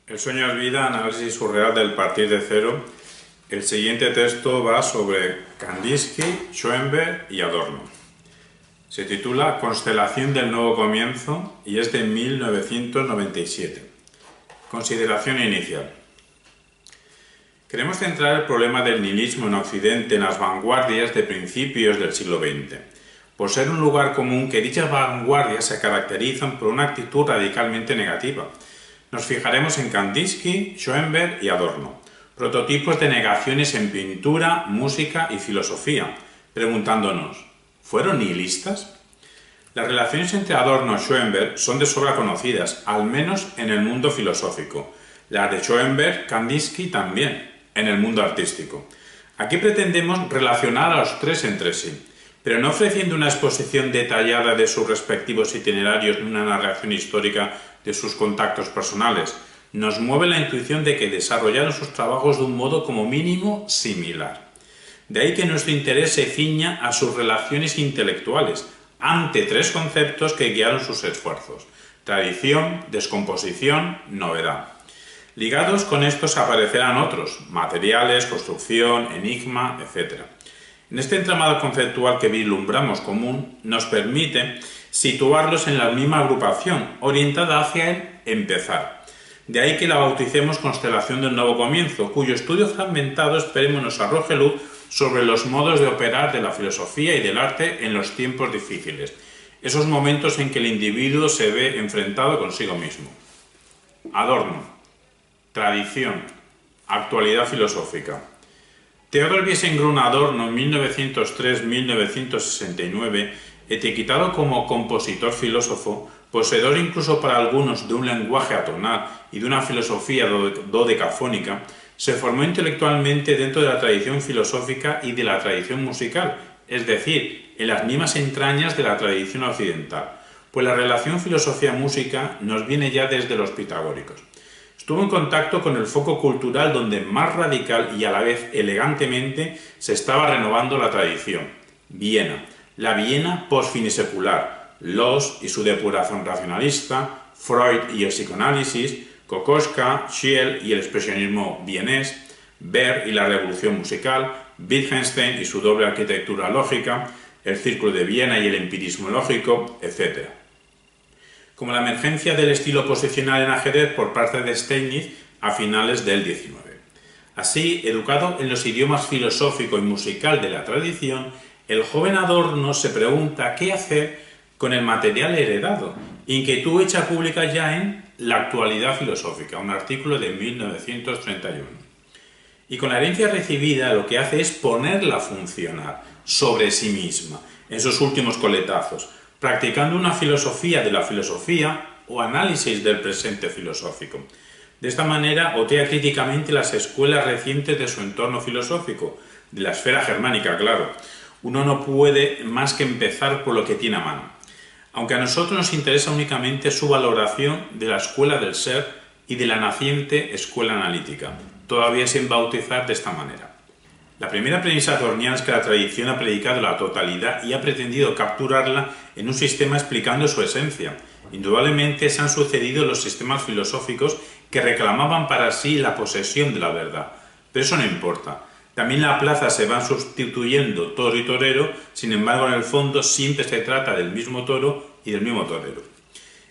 El sueño es vida, análisis surreal del partir de cero. El siguiente texto va sobre Kandinsky, Schoenberg y Adorno. Se titula Constelación del nuevo comienzo y es de 1997. Consideración inicial. Queremos centrar el problema del nihilismo en Occidente en las vanguardias de principios del siglo XX, por ser un lugar común que dichas vanguardias se caracterizan por una actitud radicalmente negativa. Nos fijaremos en Kandinsky, Schoenberg y Adorno, prototipos de negaciones en pintura, música y filosofía, preguntándonos, ¿fueron nihilistas? Las relaciones entre Adorno y Schoenberg son de sobra conocidas, al menos en el mundo filosófico. Las de Schoenberg, Kandinsky también, en el mundo artístico. Aquí pretendemos relacionar a los tres entre sí, pero no ofreciendo una exposición detallada de sus respectivos itinerarios ni una narración histórica de sus contactos personales. Nos mueve la intuición de que desarrollaron sus trabajos de un modo como mínimo similar. De ahí que nuestro interés se ciña a sus relaciones intelectuales, ante tres conceptos que guiaron sus esfuerzos: tradición, descomposición, novedad. Ligados con estos aparecerán otros, materiales, construcción, enigma, etc. En este entramado conceptual que vislumbramos común, nos permite situarlos en la misma agrupación, orientada hacia el empezar. De ahí que la bauticemos Constelación del nuevo comienzo, cuyo estudio fragmentado esperemos nos arroje luz sobre los modos de operar de la filosofía y del arte en los tiempos difíciles, esos momentos en que el individuo se ve enfrentado consigo mismo. Adorno. Tradición. Actualidad filosófica. Theodor Wiesengrund Adorno, 1903-1969, etiquetado como compositor filósofo, poseedor incluso para algunos de un lenguaje atonal y de una filosofía dodecafónica, se formó intelectualmente dentro de la tradición filosófica y de la tradición musical, es decir, en las mismas entrañas de la tradición occidental, pues la relación filosofía-música nos viene ya desde los pitagóricos. Estuvo en contacto con el foco cultural donde más radical y a la vez elegantemente se estaba renovando la tradición: Viena, la Viena post-finisecular, Loos y su depuración racionalista, Freud y el psicoanálisis, Kokoschka, Schiele y el expresionismo vienés, Berg y la revolución musical, Wittgenstein y su doble arquitectura lógica, el Círculo de Viena y el empirismo lógico, etc. Como la emergencia del estilo posicional en ajedrez por parte de Steinitz a finales del XIX. Así, educado en los idiomas filosófico y musical de la tradición, el joven Adorno se pregunta qué hacer con el material heredado, inquietud hecha pública ya en La actualidad filosófica, un artículo de 1931. Y con la herencia recibida lo que hace es ponerla a funcionar sobre sí misma, en sus últimos coletazos, practicando una filosofía de la filosofía o análisis del presente filosófico. De esta manera otea críticamente las escuelas recientes de su entorno filosófico, de la esfera germánica, claro. Uno no puede más que empezar por lo que tiene a mano. Aunque a nosotros nos interesa únicamente su valoración de la escuela del ser y de la naciente escuela analítica, todavía sin bautizar de esta manera. La primera premisa adorniana es que la tradición ha predicado la totalidad y ha pretendido capturarla en un sistema explicando su esencia. Indudablemente se han sucedido los sistemas filosóficos que reclamaban para sí la posesión de la verdad, pero eso no importa. También la plaza se van sustituyendo toro y torero, sin embargo en el fondo siempre se trata del mismo toro y del mismo torero.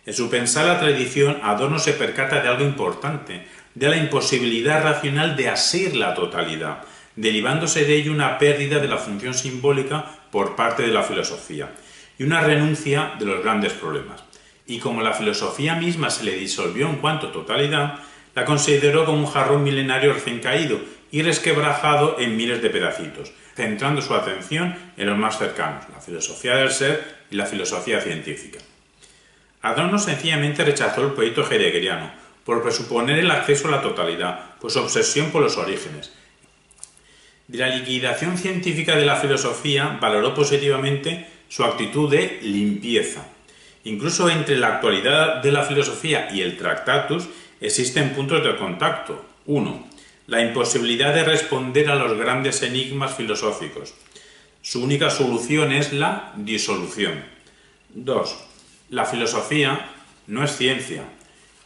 En su pensar la tradición, Adorno se percata de algo importante, de la imposibilidad racional de asir la totalidad, derivándose de ello una pérdida de la función simbólica por parte de la filosofía y una renuncia de los grandes problemas. Y como la filosofía misma se le disolvió en cuanto a totalidad, la consideró como un jarrón milenario recién caído y resquebrajado en miles de pedacitos, centrando su atención en los más cercanos, la filosofía del ser y la filosofía científica. Adorno sencillamente rechazó el proyecto heideggeriano por presuponer el acceso a la totalidad, por su obsesión por los orígenes. De la liquidación científica de la filosofía valoró positivamente su actitud de limpieza. Incluso entre la actualidad de la filosofía y el Tractatus existen puntos de contacto. 1. La imposibilidad de responder a los grandes enigmas filosóficos. Su única solución es la disolución. 2. La filosofía no es ciencia.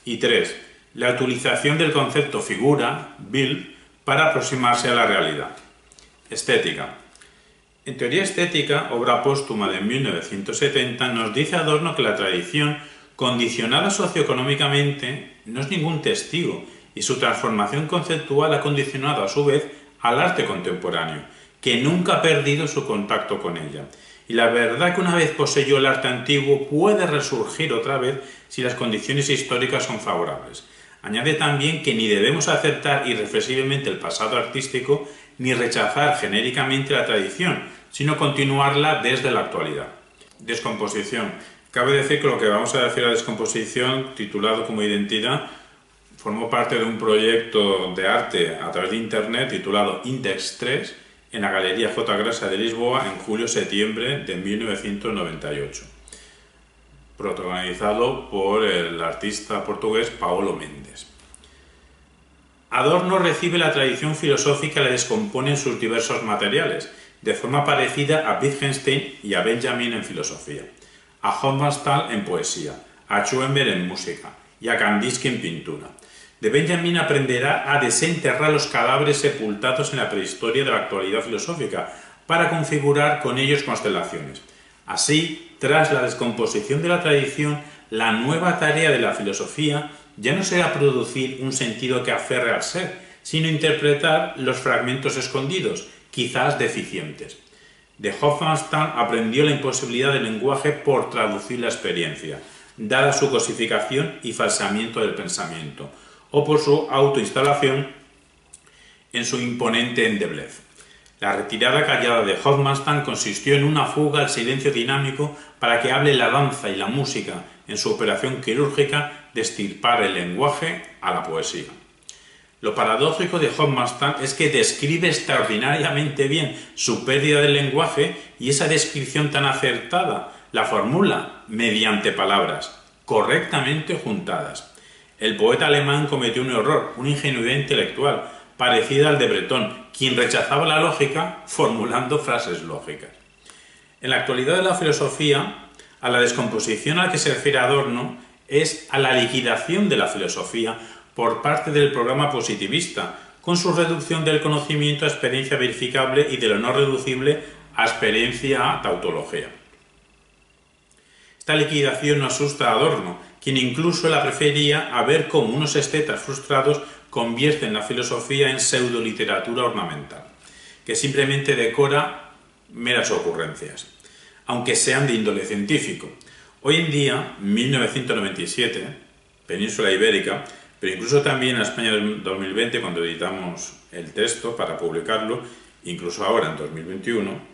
Y 3. la utilización del concepto figura, Bild, para aproximarse a la realidad. Estética. En Teoría estética, obra póstuma de 1970, nos dice Adorno que la tradición, condicionada socioeconómicamente, no es ningún testigo, y su transformación conceptual ha condicionado a su vez al arte contemporáneo, que nunca ha perdido su contacto con ella. Y la verdad que una vez poseyó el arte antiguo puede resurgir otra vez si las condiciones históricas son favorables. Añade también que ni debemos aceptar irreflexiblemente el pasado artístico ni rechazar genéricamente la tradición, sino continuarla desde la actualidad. Descomposición. Cabe decir que lo que vamos a decir a descomposición, titulado como Identidad, formó parte de un proyecto de arte a través de Internet titulado Index 3 en la Galería J. Grassa de Lisboa en julio-septiembre de 1998. Protagonizado por el artista portugués Paulo Mendes. Adorno recibe la tradición filosófica y la descompone en sus diversos materiales, de forma parecida a Wittgenstein y a Benjamin en filosofía, a Hofmannsthal en poesía, a Schoenberg en música y a Kandinsky en pintura. De Benjamin aprenderá a desenterrar los cadáveres sepultados en la prehistoria de la actualidad filosófica para configurar con ellos constelaciones. Así, tras la descomposición de la tradición, la nueva tarea de la filosofía ya no será producir un sentido que aferre al ser, sino interpretar los fragmentos escondidos, quizás deficientes. De Hofmannsthal aprendió la imposibilidad del lenguaje por traducir la experiencia, dada su cosificación y falseamiento del pensamiento, o por su autoinstalación en su imponente endeblez. La retirada callada de Hofmannsthal consistió en una fuga al silencio dinámico para que hable la danza y la música en su operación quirúrgica de extirpar el lenguaje a la poesía. Lo paradójico de Hofmannsthal es que describe extraordinariamente bien su pérdida del lenguaje y esa descripción tan acertada la formula mediante palabras correctamente juntadas. El poeta alemán cometió un error, una ingenuidad intelectual, parecida al de Breton, quien rechazaba la lógica formulando frases lógicas. En la actualidad de la filosofía, a la descomposición a la que se refiere Adorno es a la liquidación de la filosofía por parte del programa positivista, con su reducción del conocimiento a experiencia verificable y de lo no reducible a experiencia tautología. Esta liquidación no asusta a Adorno, quien incluso la prefería a ver cómo unos estetas frustrados convierten la filosofía en pseudoliteratura ornamental, que simplemente decora meras ocurrencias, aunque sean de índole científico. Hoy en día, 1997, Península Ibérica, pero incluso también en España del 2020, cuando editamos el texto para publicarlo, incluso ahora en 2021,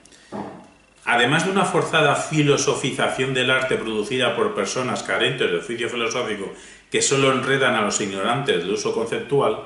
además de una forzada filosofización del arte producida por personas carentes de oficio filosófico que solo enredan a los ignorantes del uso conceptual,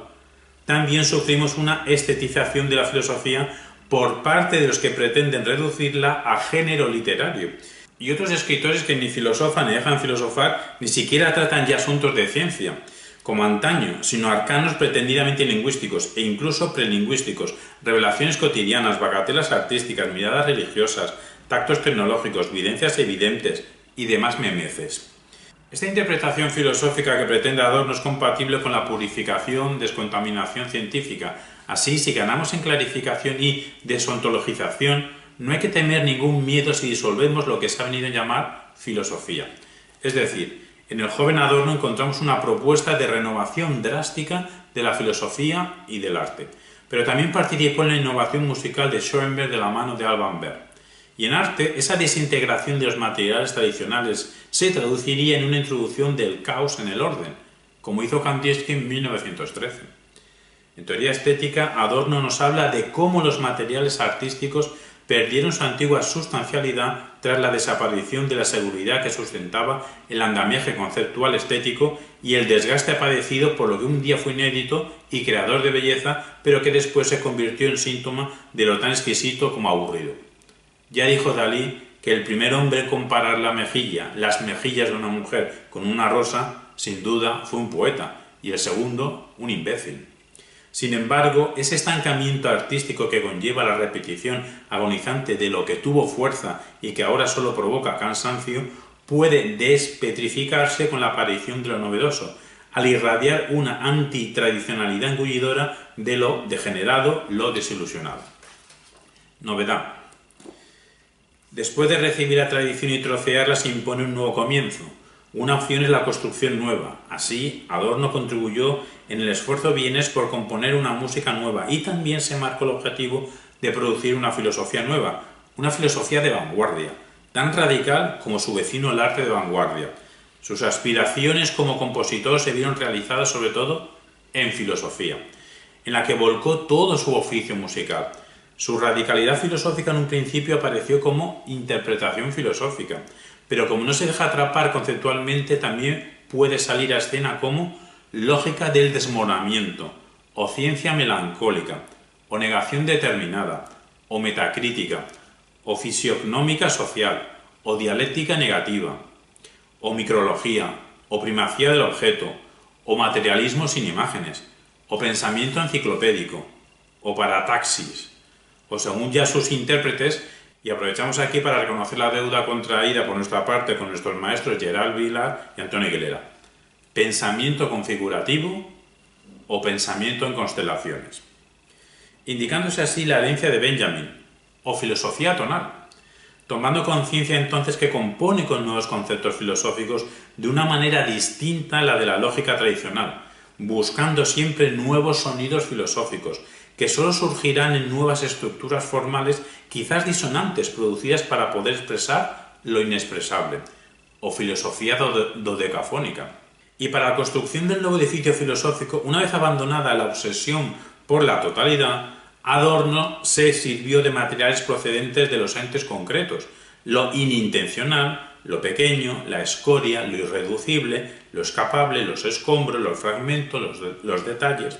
también sufrimos una estetización de la filosofía por parte de los que pretenden reducirla a género literario, y otros escritores que ni filosofan ni dejan filosofar, ni siquiera tratan ya asuntos de ciencia, como antaño, sino arcanos pretendidamente lingüísticos e incluso prelingüísticos, revelaciones cotidianas, bagatelas artísticas, miradas religiosas, tactos tecnológicos, videncias evidentes y demás memeces. Esta interpretación filosófica que pretende Adorno es compatible con la purificación, descontaminación científica. Así, si ganamos en clarificación y desontologización, no hay que temer ningún miedo si disolvemos lo que se ha venido a llamar filosofía. Es decir, en el joven Adorno encontramos una propuesta de renovación drástica de la filosofía y del arte, pero también participó en la innovación musical de Schoenberg de la mano de Alban Berg. Y en arte, esa desintegración de los materiales tradicionales se traduciría en una introducción del caos en el orden, como hizo Kandinsky en 1913. En Teoría estética, Adorno nos habla de cómo los materiales artísticos perdieron su antigua sustancialidad tras la desaparición de la seguridad que sustentaba el andamiaje conceptual estético y el desgaste padecido por lo que un día fue inédito y creador de belleza, pero que después se convirtió en síntoma de lo tan exquisito como aburrido. Ya dijo Dalí que el primer hombre en comparar las mejillas de una mujer con una rosa, sin duda fue un poeta, y el segundo, un imbécil. Sin embargo, ese estancamiento artístico que conlleva la repetición agonizante de lo que tuvo fuerza y que ahora solo provoca cansancio, puede despetrificarse con la aparición de lo novedoso, al irradiar una antitradicionalidad engullidora de lo degenerado, lo desilusionado. Novedad. Después de recibir la tradición y trocearla, se impone un nuevo comienzo. Una opción es la construcción nueva. Así, Adorno contribuyó en el esfuerzo vienés por componer una música nueva y también se marcó el objetivo de producir una filosofía nueva, una filosofía de vanguardia, tan radical como su vecino el arte de vanguardia. Sus aspiraciones como compositor se vieron realizadas sobre todo en filosofía, en la que volcó todo su oficio musical. Su radicalidad filosófica en un principio apareció como interpretación filosófica, pero como no se deja atrapar conceptualmente, también puede salir a escena como lógica del desmoronamiento, o ciencia melancólica, o negación determinada, o metacrítica, o fisiognómica social, o dialéctica negativa, o micrología, o primacía del objeto, o materialismo sin imágenes, o pensamiento enciclopédico, o parataxis, o según ya sus intérpretes. Y aprovechamos aquí para reconocer la deuda contraída por nuestra parte con nuestros maestros Gerald Vilar y Antonio Aguilera. Pensamiento configurativo o pensamiento en constelaciones. Indicándose así la herencia de Benjamin, o filosofía tonal, tomando conciencia entonces que compone con nuevos conceptos filosóficos de una manera distinta a la de la lógica tradicional, buscando siempre nuevos sonidos filosóficos, que sólo surgirán en nuevas estructuras formales quizás disonantes producidas para poder expresar lo inexpresable, o filosofía dodecafónica. Y para la construcción del nuevo edificio filosófico, una vez abandonada la obsesión por la totalidad, Adorno se sirvió de materiales procedentes de los entes concretos, lo inintencional, lo pequeño, la escoria, lo irreducible, lo escapable, los escombros, los fragmentos, los detalles.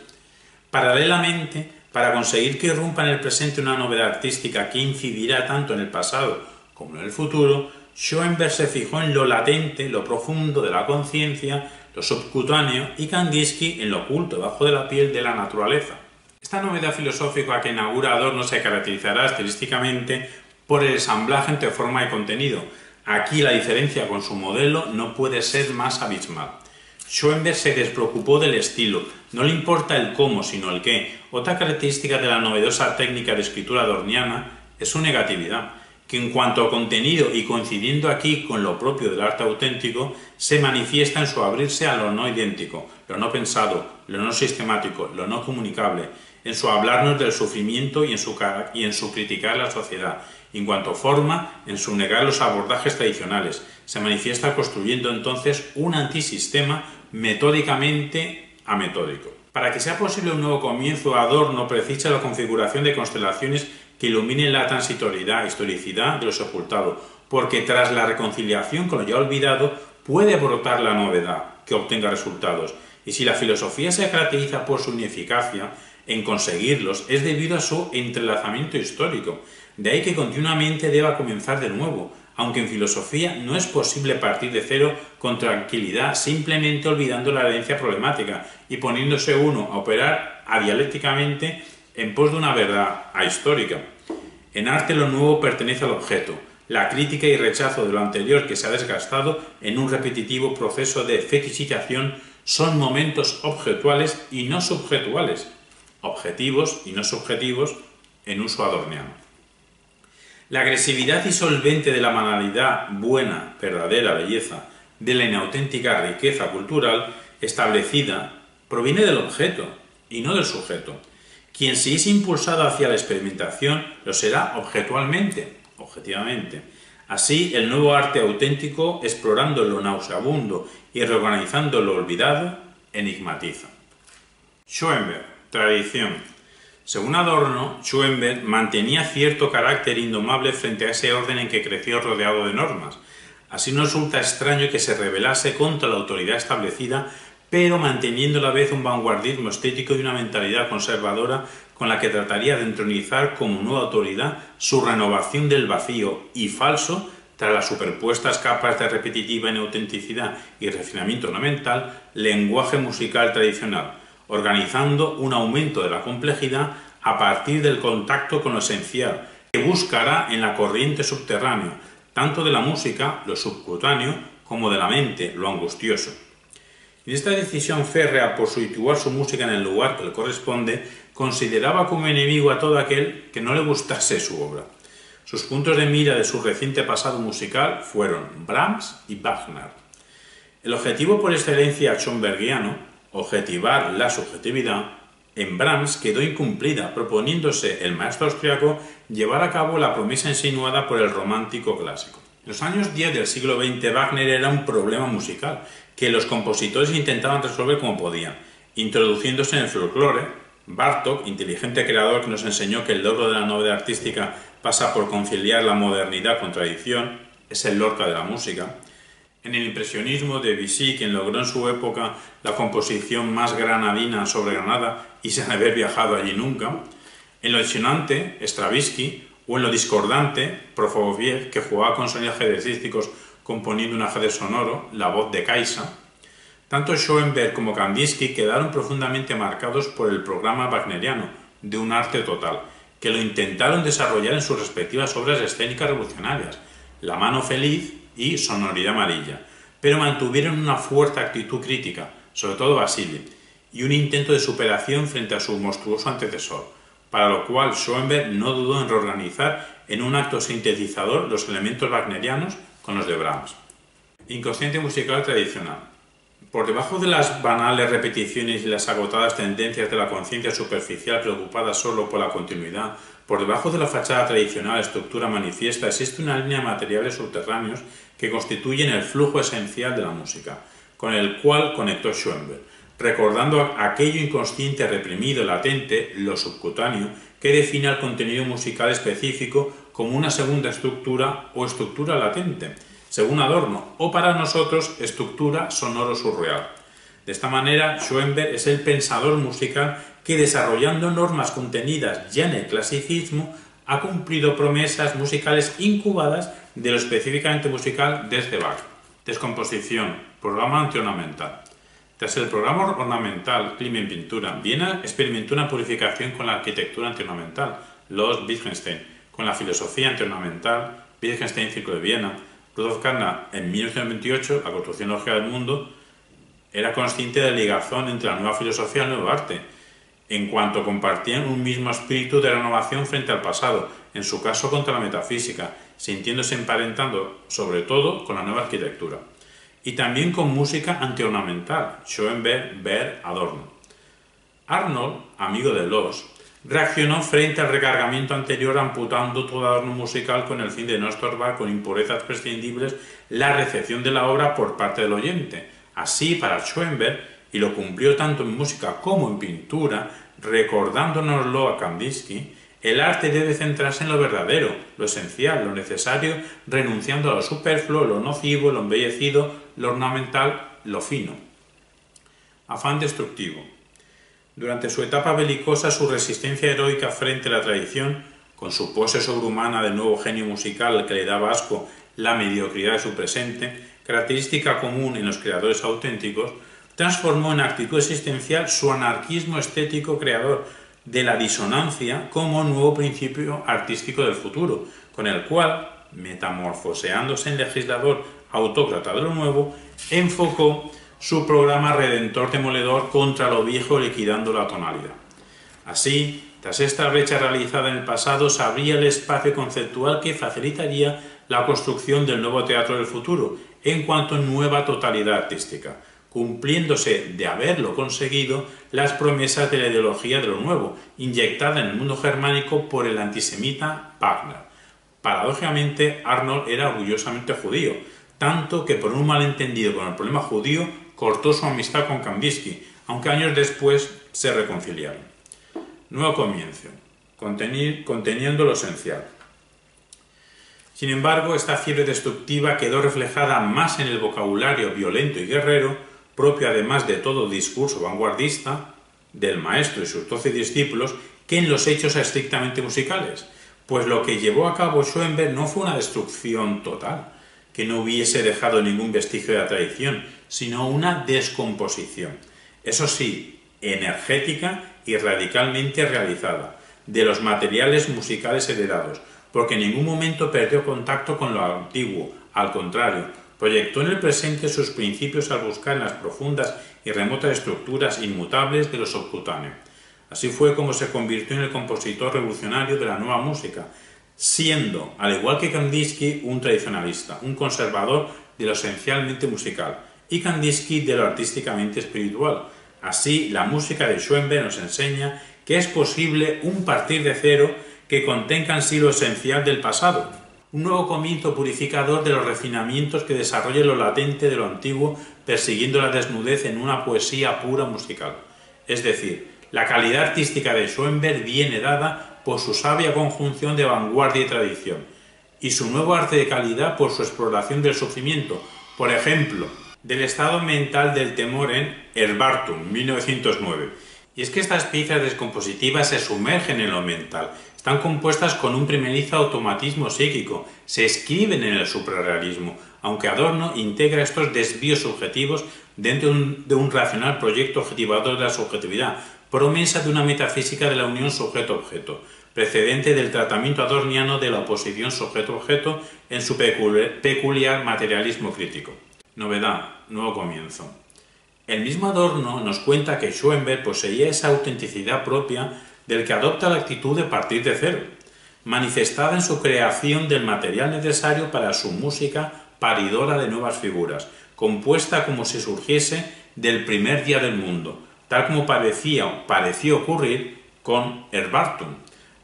Paralelamente, para conseguir que irrumpa en el presente una novedad artística que incidirá tanto en el pasado como en el futuro, Schoenberg se fijó en lo latente, lo profundo de la conciencia, lo subcutáneo, y Kandinsky en lo oculto, debajo de la piel de la naturaleza. Esta novedad filosófica que inaugura Adorno se caracterizará estilísticamente por el ensamblaje entre forma y contenido. Aquí la diferencia con su modelo no puede ser más abismal. Schoenberg se despreocupó del estilo, no le importa el cómo, sino el qué. Otra característica de la novedosa técnica de escritura adorniana es su negatividad, que en cuanto a contenido y coincidiendo aquí con lo propio del arte auténtico, se manifiesta en su abrirse a lo no idéntico, lo no pensado, lo no sistemático, lo no comunicable, en su hablarnos del sufrimiento y en su criticar la sociedad. En cuanto a forma, en su negar los abordajes tradicionales, se manifiesta construyendo entonces un antisistema metódicamente ametódico. Para que sea posible un nuevo comienzo, Adorno precisa la configuración de constelaciones que iluminen la transitoriedad, historicidad de lo sepultado, porque tras la reconciliación con lo ya olvidado puede brotar la novedad que obtenga resultados, y si la filosofía se caracteriza por su ineficacia en conseguirlos, es debido a su entrelazamiento histórico. De ahí que continuamente deba comenzar de nuevo, aunque en filosofía no es posible partir de cero con tranquilidad, simplemente olvidando la herencia problemática y poniéndose uno a operar adialécticamente en pos de una verdad ahistórica. En arte lo nuevo pertenece al objeto, la crítica y rechazo de lo anterior que se ha desgastado en un repetitivo proceso de fetichización son momentos objetuales y no subjetuales, objetivos y no subjetivos en uso adorniano. La agresividad disolvente de la banalidad buena, verdadera belleza, de la inauténtica riqueza cultural establecida, proviene del objeto y no del sujeto. Quien se es impulsado hacia la experimentación lo será objetivamente. Así, el nuevo arte auténtico, explorando lo nauseabundo y reorganizando lo olvidado, enigmatiza. Schoenberg, tradición. Según Adorno, Schoenberg mantenía cierto carácter indomable frente a ese orden en que creció rodeado de normas. Así no resulta extraño que se rebelase contra la autoridad establecida, pero manteniendo a la vez un vanguardismo estético y una mentalidad conservadora con la que trataría de entronizar como nueva autoridad su renovación del vacío y falso tras las superpuestas capas de repetitiva inautenticidad y refinamiento ornamental, lenguaje musical tradicional, organizando un aumento de la complejidad a partir del contacto con lo esencial, que buscará en la corriente subterránea, tanto de la música, lo subcutáneo, como de la mente, lo angustioso. En esta decisión férrea por situar su música en el lugar que le corresponde, consideraba como enemigo a todo aquel que no le gustase su obra. Sus puntos de mira de su reciente pasado musical fueron Brahms y Wagner. El objetivo por excelencia schoenbergiano, objetivar la subjetividad, en Brahms quedó incumplida, proponiéndose el maestro austriaco llevar a cabo la promesa insinuada por el romántico clásico. En los años 10 del siglo XX, Wagner era un problema musical que los compositores intentaban resolver como podían, introduciéndose en el folclore. Bartók, inteligente creador que nos enseñó que el logro de la novedad artística pasa por conciliar la modernidad con tradición, es el Lorca de la música. En el impresionismo, Debussy, quien logró en su época la composición más granadina sobre Granada y sin haber viajado allí nunca. En lo disonante, Stravinsky, o en lo discordante, Prokofiev, que jugaba con sonidos ajedrecísticos componiendo un ajedrez sonoro, la voz de Kaisa. Tanto Schoenberg como Kandinsky quedaron profundamente marcados por el programa wagneriano, de un arte total, que lo intentaron desarrollar en sus respectivas obras escénicas revolucionarias, La mano feliz y Sonoridad amarilla, pero mantuvieron una fuerte actitud crítica, sobre todo Basile, y un intento de superación frente a su monstruoso antecesor, para lo cual Schoenberg no dudó en reorganizar en un acto sintetizador los elementos wagnerianos con los de Brahms. Inconsciente musical tradicional. Por debajo de las banales repeticiones y las agotadas tendencias de la conciencia superficial preocupada solo por la continuidad, por debajo de la fachada tradicional estructura manifiesta existe una línea de materiales subterráneos que constituyen el flujo esencial de la música, con el cual conectó Schoenberg, recordando aquello inconsciente reprimido, latente, lo subcutáneo, que define al contenido musical específico como una segunda estructura o estructura latente, según Adorno, o para nosotros estructura sonoro surreal. De esta manera, Schoenberg es el pensador musical que, desarrollando normas contenidas ya en el clasicismo, ha cumplido promesas musicales incubadas de lo específicamente musical desde Bach. Descomposición, programa antiornamental. Tras el programa ornamental Klimt en pintura, Viena experimentó una purificación con la arquitectura antiornamental, Los Wittgenstein, con la filosofía antiornamental, Wittgenstein Círculo de Viena. Rudolf Carnap, en 1928, la construcción lógica del mundo, era consciente de la ligazón entre la nueva filosofía y el nuevo arte, en cuanto compartían un mismo espíritu de renovación frente al pasado, en su caso contra la metafísica, sintiéndose emparentando sobre todo con la nueva arquitectura. Y también con música antiornamental, Schoenberg, Berg, Adorno. Arnold, amigo de Loos, reaccionó frente al recargamiento anterior amputando todo adorno musical con el fin de no estorbar con impurezas prescindibles la recepción de la obra por parte del oyente. Así, para Schoenberg, y lo cumplió tanto en música como en pintura, recordándonoslo a Kandinsky, el arte debe centrarse en lo verdadero, lo esencial, lo necesario, renunciando a lo superfluo, lo nocivo, lo embellecido, lo ornamental, lo fino. Afán destructivo. Durante su etapa belicosa, su resistencia heroica frente a la tradición, con su pose sobrehumana del nuevo genio musical al que le daba asco la mediocridad de su presente, característica común en los creadores auténticos, transformó en actitud existencial su anarquismo estético creador de la disonancia como nuevo principio artístico del futuro, con el cual, metamorfoseándose en legislador autócrata de lo nuevo, enfocó su programa redentor demoledor contra lo viejo, liquidando la tonalidad. Así, tras esta brecha realizada en el pasado, se abría el espacio conceptual que facilitaría la construcción del nuevo teatro del futuro, en cuanto a nueva totalidad artística, cumpliéndose, de haberlo conseguido, las promesas de la ideología de lo nuevo, inyectada en el mundo germánico por el antisemita Wagner. Paradójicamente, Arnold era orgullosamente judío, tanto que por un malentendido con el problema judío cortó su amistad con Kandinsky, aunque años después se reconciliaron. Nuevo comienzo, conteniendo lo esencial. Sin embargo, esta fiebre destructiva quedó reflejada más en el vocabulario violento y guerrero, propio además de todo discurso vanguardista, del maestro y sus 12 discípulos, que en los hechos estrictamente musicales, pues lo que llevó a cabo Schoenberg no fue una destrucción total, que no hubiese dejado ningún vestigio de la tradición, sino una descomposición, eso sí, energética y radicalmente realizada, de los materiales musicales heredados, porque en ningún momento perdió contacto con lo antiguo, al contrario, proyectó en el presente sus principios al buscar en las profundas y remotas estructuras inmutables de lo subcutáneo. Así fue como se convirtió en el compositor revolucionario de la nueva música, siendo, al igual que Kandinsky, un tradicionalista, un conservador de lo esencialmente musical, y Kandinsky de lo artísticamente espiritual. Así, la música de Schoenberg nos enseña que es posible un partir de cero que contenga en sí lo esencial del pasado, un nuevo comienzo purificador de los refinamientos que desarrolle lo latente de lo antiguo, persiguiendo la desnudez en una poesía pura musical. Es decir, la calidad artística de Schoenberg viene dada por su sabia conjunción de vanguardia y tradición, y su nuevo arte de calidad por su exploración del sufrimiento, por ejemplo, del estado mental del temor en Erwartung, 1909. Y es que estas piezas descompositivas se sumergen en lo mental, están compuestas con un primerizo automatismo psíquico, se escriben en el suprarrealismo, aunque Adorno integra estos desvíos subjetivos dentro de un racional proyecto objetivador de la subjetividad, promesa de una metafísica de la unión sujeto-objeto, precedente del tratamiento adorniano de la oposición sujeto-objeto en su peculiar materialismo crítico. Novedad, nuevo comienzo. El mismo Adorno nos cuenta que Schoenberg poseía esa autenticidad propia del que adopta la actitud de partir de cero, manifestada en su creación del material necesario para su música paridora de nuevas figuras, compuesta como si surgiese del primer día del mundo, tal como pareció ocurrir con Erwartung,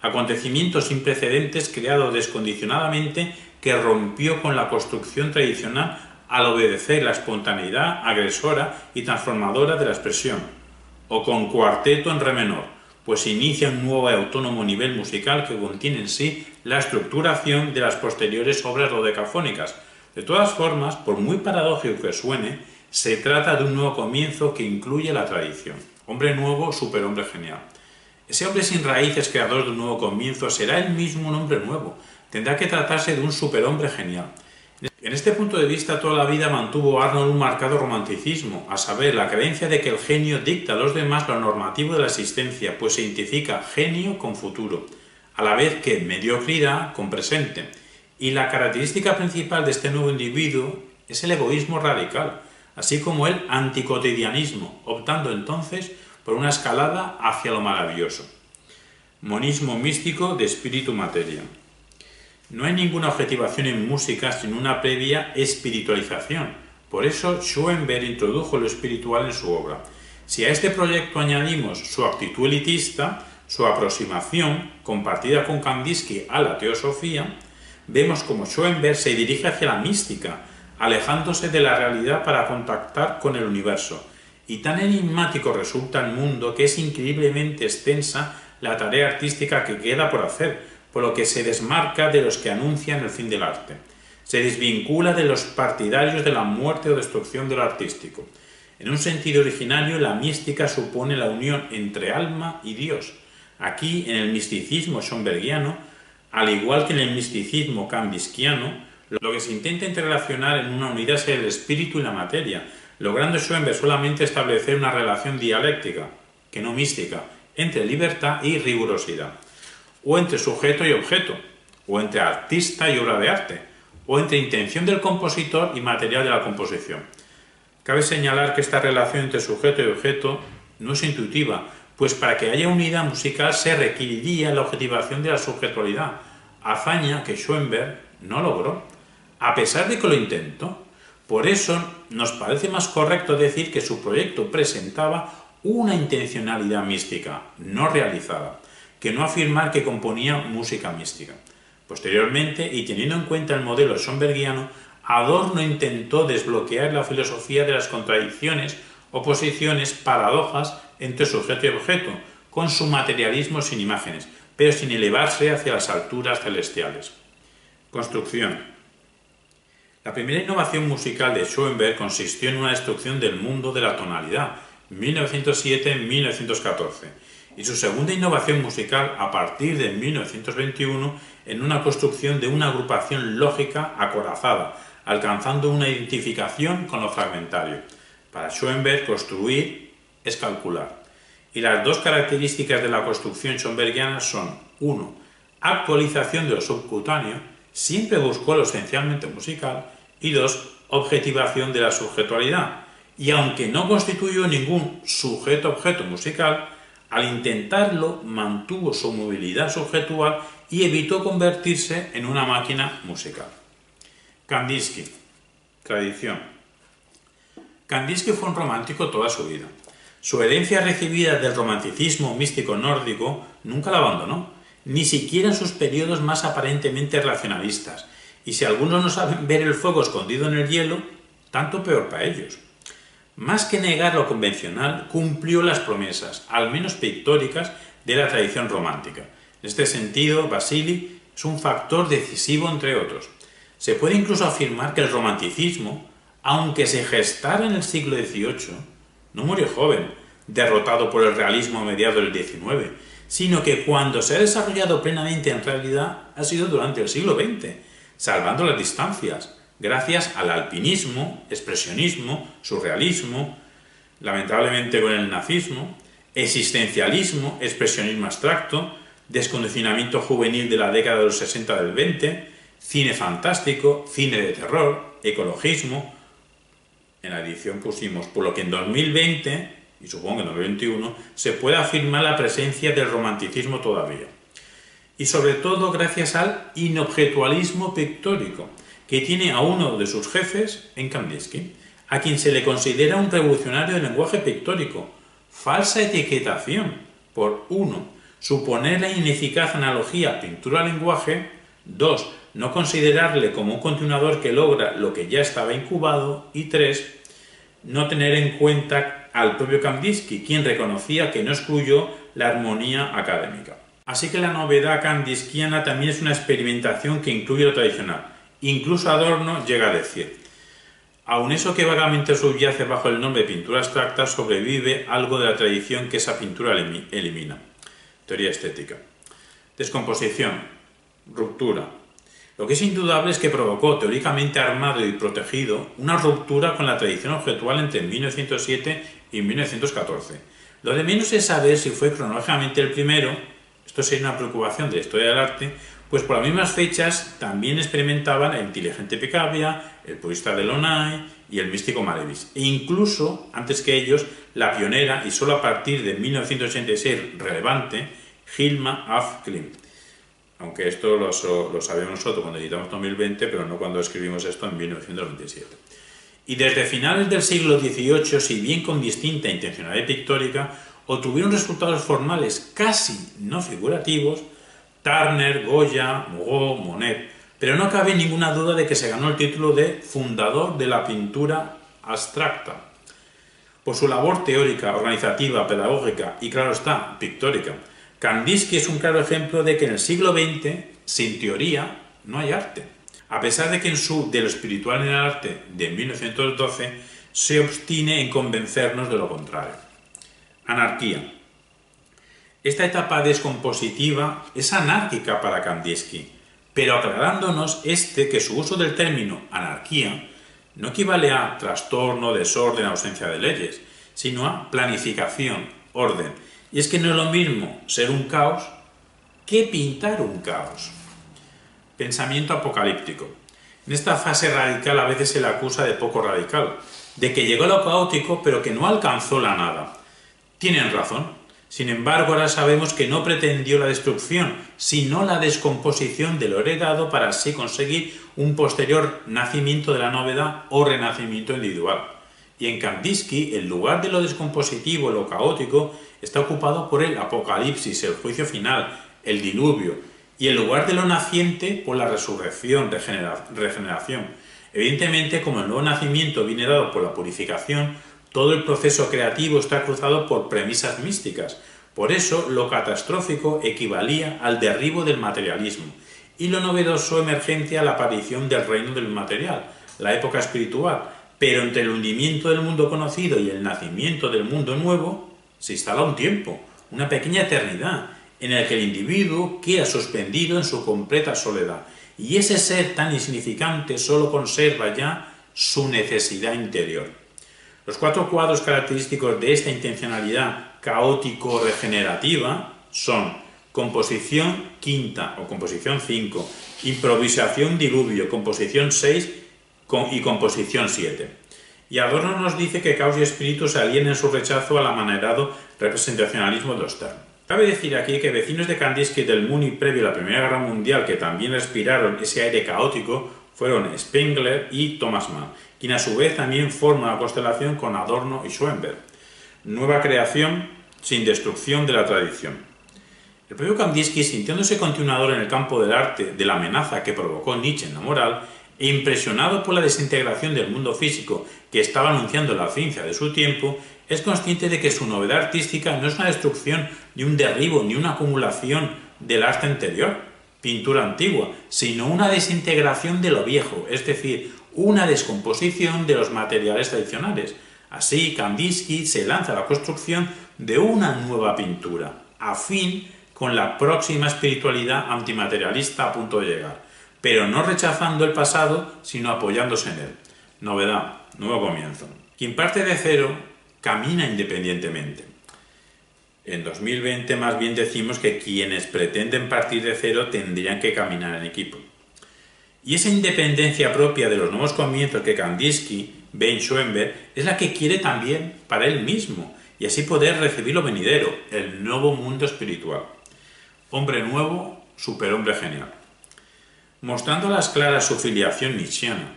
acontecimiento sin precedentes creado descondicionadamente que rompió con la construcción tradicional al obedecer la espontaneidad agresora y transformadora de la expresión, o con Cuarteto en re menor, pues inicia un nuevo y autónomo nivel musical que contiene en sí la estructuración de las posteriores obras dodecafónicas. De todas formas, por muy paradójico que suene, se trata de un nuevo comienzo que incluye la tradición. Hombre nuevo, superhombre genial. Ese hombre sin raíces, creador de un nuevo comienzo, será él mismo un hombre nuevo. Tendrá que tratarse de un superhombre genial. En este punto de vista, toda la vida mantuvo Arnold un marcado romanticismo, a saber, la creencia de que el genio dicta a los demás lo normativo de la existencia, pues se identifica genio con futuro, a la vez que mediocridad con presente. Y la característica principal de este nuevo individuo es el egoísmo radical, así como el anticotidianismo, optando entonces por una escalada hacia lo maravilloso. Monismo místico de espíritu-materia. No hay ninguna objetivación en música sin una previa espiritualización. Por eso Schoenberg introdujo lo espiritual en su obra. Si a este proyecto añadimos su actitud elitista, su aproximación, compartida con Kandinsky, a la teosofía, vemos como Schoenberg se dirige hacia la mística, alejándose de la realidad para contactar con el universo. Y tan enigmático resulta el mundo que es increíblemente extensa la tarea artística que queda por hacer, por lo que se desmarca de los que anuncian el fin del arte. Se desvincula de los partidarios de la muerte o destrucción de lo artístico. En un sentido originario, la mística supone la unión entre alma y Dios. Aquí, en el misticismo schoenbergiano, al igual que en el misticismo kandiskiano, lo que se intenta interrelacionar en una unidad es el espíritu y la materia, logrando Schoenberg solamente establecer una relación dialéctica, que no mística, entre libertad y rigurosidad, o entre sujeto y objeto, o entre artista y obra de arte, o entre intención del compositor y material de la composición. Cabe señalar que esta relación entre sujeto y objeto no es intuitiva, pues para que haya unidad musical se requeriría la objetivación de la subjetualidad, hazaña que Schoenberg no logró, a pesar de que lo intentó. Por eso nos parece más correcto decir que su proyecto presentaba una intencionalidad mística, no realizada, que no afirmar que componía música mística. Posteriormente, y teniendo en cuenta el modelo schoenbergiano, Adorno intentó desbloquear la filosofía de las contradicciones, oposiciones, paradojas entre sujeto y objeto, con su materialismo sin imágenes, pero sin elevarse hacia las alturas celestiales. Construcción. La primera innovación musical de Schoenberg consistió en una destrucción del mundo de la tonalidad, 1907-1914, y su segunda innovación musical a partir de 1921 en una construcción de una agrupación lógica acorazada, alcanzando una identificación con lo fragmentario. Para Schoenberg, construir es calcular. Y las dos características de la construcción schoenbergiana son: 1. Actualización de lo subcutáneo, siempre buscó lo esencialmente musical, y 2. Objetivación de la subjetualidad. y aunque no constituyó ningún sujeto-objeto musical, al intentarlo mantuvo su movilidad subjetual y evitó convertirse en una máquina musical. Kandinsky. Tradición. Kandinsky fue un romántico toda su vida. Su herencia recibida del romanticismo místico nórdico nunca la abandonó, ni siquiera en sus periodos más aparentemente racionalistas, y si algunos no saben ver el fuego escondido en el hielo, tanto peor para ellos. Más que negar lo convencional, cumplió las promesas, al menos pictóricas, de la tradición romántica. En este sentido, Vasili es un factor decisivo entre otros. Se puede incluso afirmar que el romanticismo, aunque se gestara en el siglo XVIII, no murió joven, derrotado por el realismo a mediados del XIX, sino que cuando se ha desarrollado plenamente en realidad ha sido durante el siglo XX, salvando las distancias, gracias al alpinismo, expresionismo, surrealismo, lamentablemente con el nazismo, existencialismo, expresionismo abstracto, descondicionamiento juvenil de la década de los 60 del 20, cine fantástico, cine de terror, ecologismo. En la edición pusimos, por lo que en 2020, y supongo que en 2021, se puede afirmar la presencia del romanticismo todavía. Y sobre todo gracias al inobjetualismo pictórico, que tiene a uno de sus jefes en Kandinsky, a quien se le considera un revolucionario del lenguaje pictórico. Falsa etiquetación. Por 1, suponer la ineficaz analogía pintura-lenguaje. 2, no considerarle como un continuador que logra lo que ya estaba incubado. Y 3, no tener en cuenta al propio Kandinsky, quien reconocía que no excluyó la armonía académica. Así que la novedad kandinskiana también es una experimentación que incluye lo tradicional. Incluso Adorno llega a decir: aun eso que vagamente subyace bajo el nombre de pintura abstracta, sobrevive algo de la tradición que esa pintura elimina. Teoría estética. Descomposición. Ruptura. Lo que es indudable es que provocó, teóricamente armado y protegido, una ruptura con la tradición objetual entre 1907 y 1914. Lo de menos es saber si fue cronológicamente el primero. Esto sería una preocupación de la historia del arte, pues por las mismas fechas también experimentaban el inteligente Picabia, el purista Delaunay y el místico Malevich, e incluso, antes que ellos, la pionera, y solo a partir de 1986 relevante, Hilma af Klint. Aunque esto lo sabíamos nosotros cuando editamos 2020, pero no cuando escribimos esto en 1927. Y desde finales del siglo XVIII, si bien con distinta intencionalidad pictórica, obtuvieron resultados formales casi no figurativos Turner, Goya, Moreau, Monet, pero no cabe ninguna duda de que se ganó el título de fundador de la pintura abstracta. Por su labor teórica, organizativa, pedagógica y, claro está, pictórica, Kandinsky es un claro ejemplo de que en el siglo XX, sin teoría, no hay arte. A pesar de que en su De lo espiritual en el arte de 1912 se obstine en convencernos de lo contrario. Anarquía. Esta etapa descompositiva es anárquica para Kandinsky, pero aclarándonos que su uso del término anarquía no equivale a trastorno, desorden, ausencia de leyes, sino a planificación, orden. Y es que no es lo mismo ser un caos que pintar un caos. Pensamiento apocalíptico. En esta fase radical a veces se le acusa de poco radical, de que llegó a lo caótico pero que no alcanzó la nada. Tienen razón. Sin embargo, ahora sabemos que no pretendió la destrucción, sino la descomposición de lo heredado para así conseguir un posterior nacimiento de la novedad o renacimiento individual. Y en Kandinsky, el lugar de lo descompositivo, lo caótico, está ocupado por el apocalipsis, el juicio final, el diluvio, y el lugar de lo naciente por la resurrección, regeneración. Evidentemente, como el nuevo nacimiento viene dado por la purificación, todo el proceso creativo está cruzado por premisas místicas. Por eso, lo catastrófico equivalía al derribo del materialismo y lo novedoso emergente a la aparición del reino del material, la época espiritual. Pero entre el hundimiento del mundo conocido y el nacimiento del mundo nuevo se instala un tiempo, una pequeña eternidad, en el que el individuo queda suspendido en su completa soledad. Y ese ser tan insignificante solo conserva ya su necesidad interior. Los 4 cuadros característicos de esta intencionalidad caótico-regenerativa son composición quinta o composición 5, improvisación diluvio, composición 6 y composición 7. y Adorno nos dice que caos y espíritu se alían en su rechazo al amanerado representacionalismo de Stern. Cabe decir aquí que vecinos de Kandinsky del Múnich previo a la Primera Guerra Mundial que también respiraron ese aire caótico fueron Spengler y Thomas Mann, quien a su vez también forma una constelación con Adorno y Schoenberg. Nueva creación sin destrucción de la tradición. El propio Kandinsky, sintiéndose continuador en el campo del arte de la amenaza que provocó Nietzsche en la moral, e impresionado por la desintegración del mundo físico que estaba anunciando la ciencia de su tiempo, es consciente de que su novedad artística no es una destrucción, ni un derribo, ni una acumulación del arte anterior, pintura antigua, sino una desintegración de lo viejo, es decir, una descomposición de los materiales tradicionales. Así, Kandinsky se lanza a la construcción de una nueva pintura, afín con la próxima espiritualidad antimaterialista a punto de llegar, pero no rechazando el pasado, sino apoyándose en él. Novedad, nuevo comienzo. Quien parte de cero, camina independientemente. En 2020 más bien decimos que quienes pretenden partir de cero tendrían que caminar en equipo. Y esa independencia propia de los nuevos comienzos que Kandinsky ve en Schoenberg es la que quiere también para él mismo, y así poder recibir lo venidero, el nuevo mundo espiritual. Hombre nuevo, superhombre genial. Mostrando a las claras su filiación nietzscheana,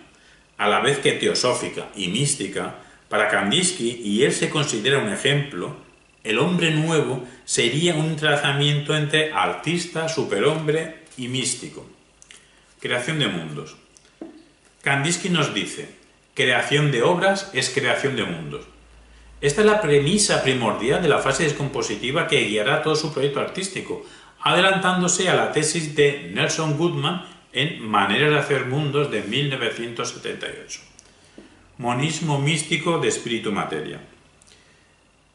a la vez que teosófica y mística, para Kandinsky, y él se considera un ejemplo, el hombre nuevo sería un trazamiento entre artista, superhombre y místico. Creación de mundos. Kandinsky nos dice, creación de obras es creación de mundos. Esta es la premisa primordial de la fase descompositiva que guiará todo su proyecto artístico, adelantándose a la tesis de Nelson Goodman en Maneras de hacer mundos de 1978. Monismo místico de espíritu-materia.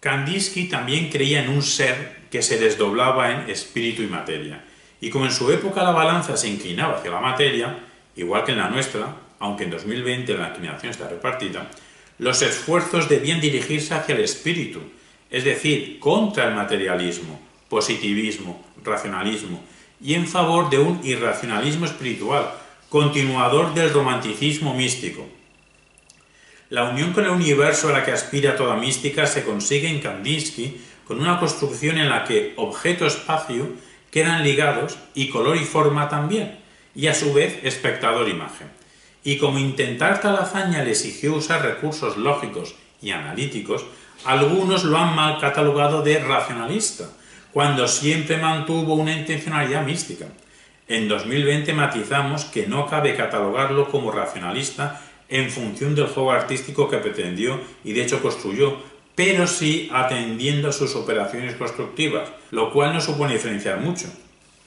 Kandinsky también creía en un ser que se desdoblaba en espíritu y materia, y como en su época la balanza se inclinaba hacia la materia, igual que en la nuestra, aunque en 2020 la inclinación está repartida, los esfuerzos debían dirigirse hacia el espíritu, es decir, contra el materialismo, positivismo, racionalismo, y en favor de un irracionalismo espiritual, continuador del romanticismo místico. La unión con el universo a la que aspira toda mística se consigue en Kandinsky con una construcción en la que objeto-espacio quedan ligados y color y forma también, y a su vez espectador-imagen. Y como intentar tal hazaña le exigió usar recursos lógicos y analíticos, algunos lo han mal catalogado de racionalista, cuando siempre mantuvo una intencionalidad mística. En 2020 matizamos que no cabe catalogarlo como racionalista en función del juego artístico que pretendió y de hecho construyó, pero sí atendiendo a sus operaciones constructivas, lo cual no supone diferenciar mucho,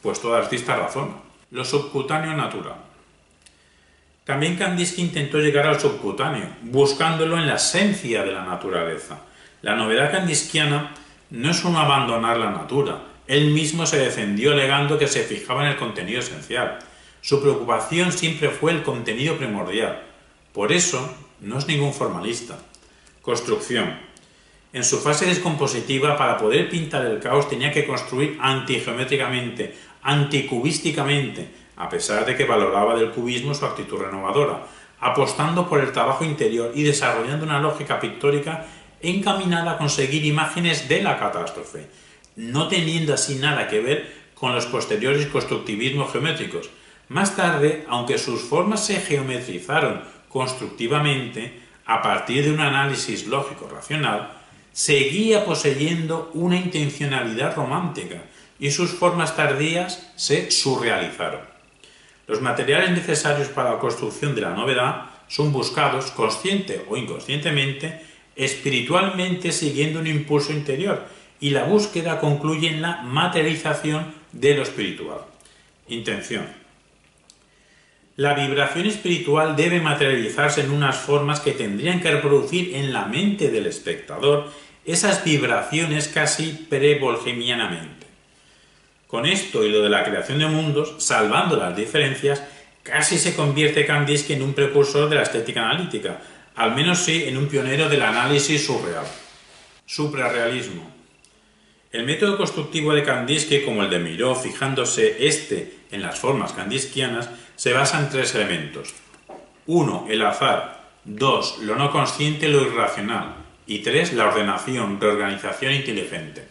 pues todo artista razona. Lo subcutáneo natural. También Kandinsky intentó llegar al subcutáneo, buscándolo en la esencia de la naturaleza. La novedad kandiskiana no es un abandonar la natura. Él mismo se defendió alegando que se fijaba en el contenido esencial. Su preocupación siempre fue el contenido primordial. Por eso, no es ningún formalista. Construcción. En su fase descompositiva, para poder pintar el caos, tenía que construir antigeométricamente, anticubísticamente, a pesar de que valoraba del cubismo su actitud renovadora, apostando por el trabajo interior y desarrollando una lógica pictórica encaminada a conseguir imágenes de la catástrofe, no teniendo así nada que ver con los posteriores constructivismos geométricos. Más tarde, aunque sus formas se geometrizaron constructivamente a partir de un análisis lógico-racional, seguía poseyendo una intencionalidad romántica y sus formas tardías se surrealizaron. Los materiales necesarios para la construcción de la novedad son buscados, consciente o inconscientemente, espiritualmente siguiendo un impulso interior, y la búsqueda concluye en la materialización de lo espiritual. Intención. La vibración espiritual debe materializarse en unas formas que tendrían que reproducir en la mente del espectador esas vibraciones casi pre-bolgemianamente. Con esto y lo de la creación de mundos, salvando las diferencias, casi se convierte Kandinsky en un precursor de la estética analítica, al menos sí en un pionero del análisis surreal. Suprarrealismo. El método constructivo de Kandinsky, como el de Miró, fijándose en las formas kandiskianas, se basa en tres elementos. 1. El azar. 2. Lo no consciente, lo irracional. Y 3. La ordenación, reorganización inteligente.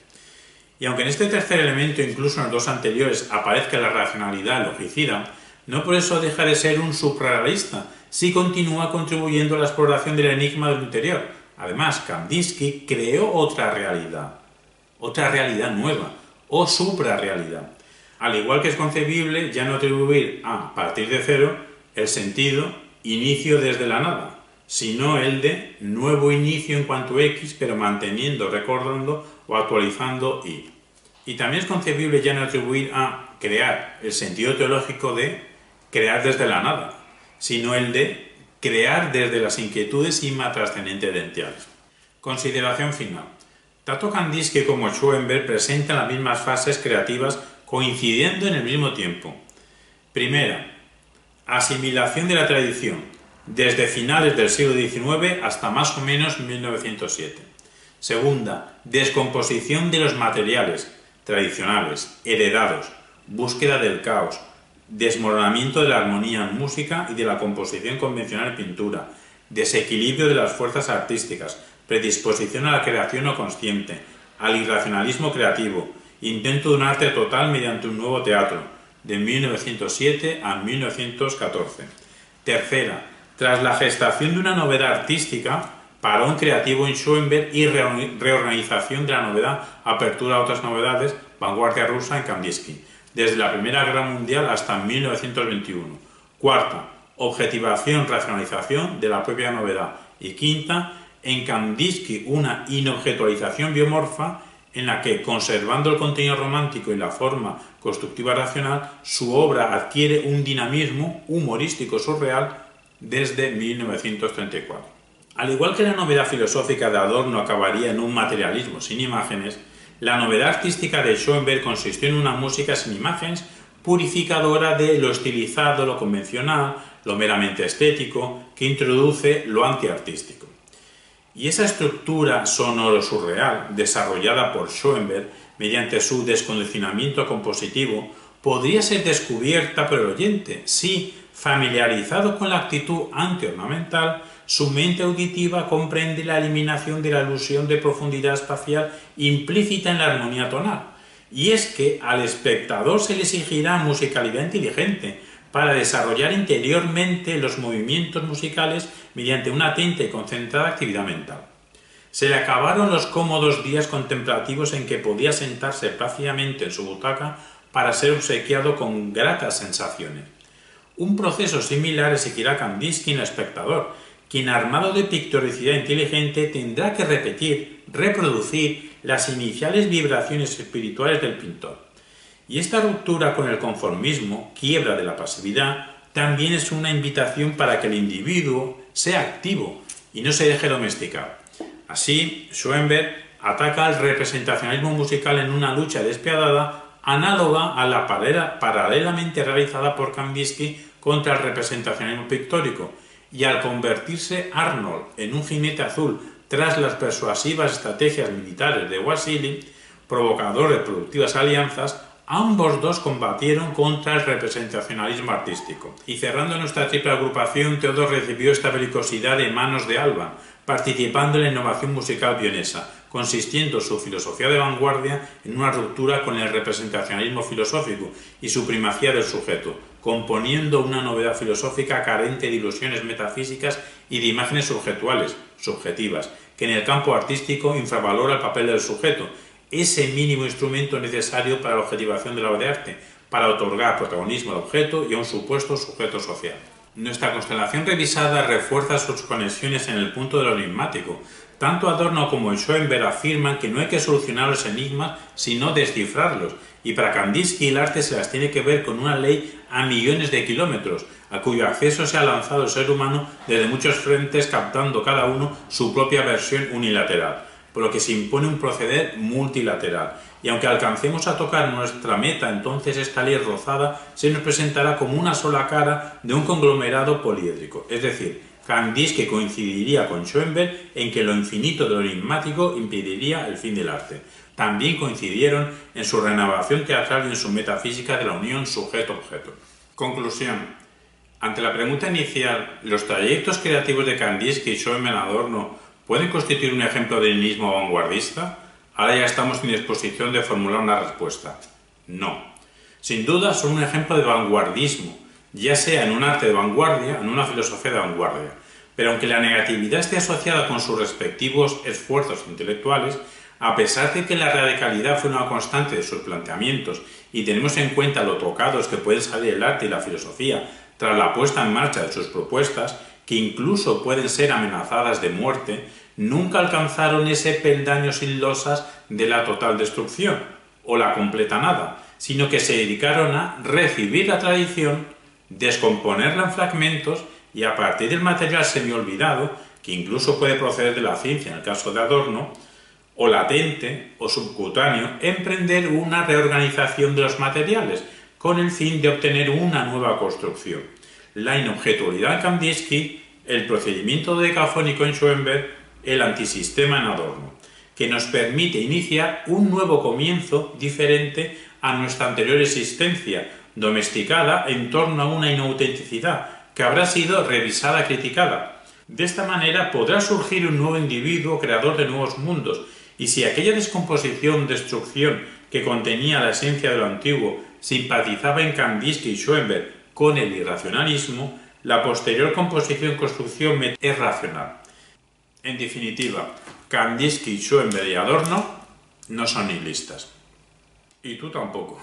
Y aunque en este tercer elemento, incluso en los dos anteriores, aparezca la racionalidad logicida, no por eso deja de ser un suprarrealista, si continúa contribuyendo a la exploración del enigma del interior. Además, Kandinsky creó otra realidad nueva, o suprarrealidad. Al igual que es concebible ya no atribuir a partir de cero el sentido inicio desde la nada, sino el de nuevo inicio en cuanto X, pero manteniendo, recordando o actualizando Y. Y también es concebible ya no atribuir a crear el sentido teológico de crear desde la nada, sino el de crear desde las inquietudes inmatrascendentales. Consideración final. Tanto Kandinsky como Schoenberg presentan las mismas fases creativas coincidiendo en el mismo tiempo. Primera, asimilación de la tradición, desde finales del siglo XIX hasta más o menos 1907. Segunda, descomposición de los materiales tradicionales, heredados, búsqueda del caos, desmoronamiento de la armonía en música y de la composición convencional en pintura, desequilibrio de las fuerzas artísticas, predisposición a la creación no consciente, al irracionalismo creativo, intento de un arte total mediante un nuevo teatro, de 1907 a 1914. Tercera, tras la gestación de una novedad artística, parón creativo en Schoenberg y reorganización de la novedad, apertura a otras novedades, vanguardia rusa en Kandinsky, desde la Primera Guerra Mundial hasta 1921. Cuarta, objetivación, racionalización de la propia novedad. Y quinta, en Kandinsky una inobjetualización biomorfa en la que, conservando el contenido romántico y la forma constructiva racional, su obra adquiere un dinamismo humorístico surreal desde 1934. Al igual que la novedad filosófica de Adorno acabaría en un materialismo sin imágenes, la novedad artística de Schoenberg consistió en una música sin imágenes, purificadora de lo estilizado, lo convencional, lo meramente estético, que introduce lo antiartístico. Y esa estructura sonoro-surreal, desarrollada por Schoenberg mediante su descondicionamiento compositivo, podría ser descubierta por el oyente si, familiarizado con la actitud antiornamental, su mente auditiva comprende la eliminación de la ilusión de profundidad espacial implícita en la armonía tonal. Y es que al espectador se le exigirá musicalidad inteligente para desarrollar interiormente los movimientos musicales mediante una atenta y concentrada actividad mental. Se le acabaron los cómodos días contemplativos en que podía sentarse plácidamente en su butaca para ser obsequiado con gratas sensaciones. Un proceso similar exigirá Kandinsky en el espectador, quien, armado de pictoricidad inteligente, tendrá que repetir, reproducir las iniciales vibraciones espirituales del pintor. Y esta ruptura con el conformismo, quiebra de la pasividad, también es una invitación para que el individuo sea activo y no se deje domesticar. Así, Schoenberg ataca al representacionalismo musical en una lucha despiadada análoga a la paralelamente realizada por Kandinsky contra el representacionalismo pictórico, y al convertirse Arnold en un jinete azul tras las persuasivas estrategias militares de Wassily, provocador de productivas alianzas, ambos dos combatieron contra el representacionalismo artístico. Y cerrando nuestra triple agrupación, Teodor recibió esta belicosidad de manos de Alban, participando en la innovación musical vienesa, consistiendo su filosofía de vanguardia en una ruptura con el representacionalismo filosófico y su primacía del sujeto, componiendo una novedad filosófica carente de ilusiones metafísicas y de imágenes subjetivas, que en el campo artístico infravalora el papel del sujeto, ese mínimo instrumento necesario para la objetivación de la obra de arte, para otorgar protagonismo al objeto y a un supuesto sujeto social. Nuestra constelación revisada refuerza sus conexiones en el punto de lo enigmático. Tanto Adorno como Schoenberg afirman que no hay que solucionar los enigmas, sino descifrarlos, y para Kandinsky el arte se las tiene que ver con una ley a millones de kilómetros, a cuyo acceso se ha lanzado el ser humano desde muchos frentes, captando cada uno su propia versión unilateral, por lo que se impone un proceder multilateral. Y aunque alcancemos a tocar nuestra meta, entonces esta ley rozada se nos presentará como una sola cara de un conglomerado poliédrico. Es decir, Kandinsky coincidiría con Schoenberg en que lo infinito de lo enigmático impediría el fin del arte. También coincidieron en su renovación teatral y en su metafísica de la unión sujeto-objeto. Conclusión. Ante la pregunta inicial, ¿los trayectos creativos de Kandinsky y Schoenberg Adorno pueden constituir un ejemplo de nihilismo vanguardista? Ahora ya estamos en disposición de formular una respuesta. No. Sin duda son un ejemplo de vanguardismo, ya sea en un arte de vanguardia, en una filosofía de vanguardia. Pero aunque la negatividad esté asociada con sus respectivos esfuerzos intelectuales, a pesar de que la radicalidad fue una constante de sus planteamientos y tenemos en cuenta lo tocados que pueden salir el arte y la filosofía tras la puesta en marcha de sus propuestas, que incluso pueden ser amenazadas de muerte, nunca alcanzaron ese peldaño sin losas de la total destrucción o la completa nada, sino que se dedicaron a recibir la tradición, descomponerla en fragmentos y a partir del material semiolvidado, que incluso puede proceder de la ciencia en el caso de Adorno, o latente o subcutáneo, emprender una reorganización de los materiales con el fin de obtener una nueva construcción. La inobjetualidad en Kandinsky, el procedimiento decafónico en Schoenberg, el antisistema en Adorno, que nos permite iniciar un nuevo comienzo diferente a nuestra anterior existencia, domesticada en torno a una inautenticidad que habrá sido revisada, criticada. De esta manera podrá surgir un nuevo individuo creador de nuevos mundos, y si aquella descomposición, destrucción que contenía la esencia de lo antiguo simpatizaba en Kandinsky y Schoenberg con el irracionalismo, la posterior composición-construcción es racional. En definitiva, Kandinsky, Schoenberg y Adorno no son nihilistas. Y tú tampoco.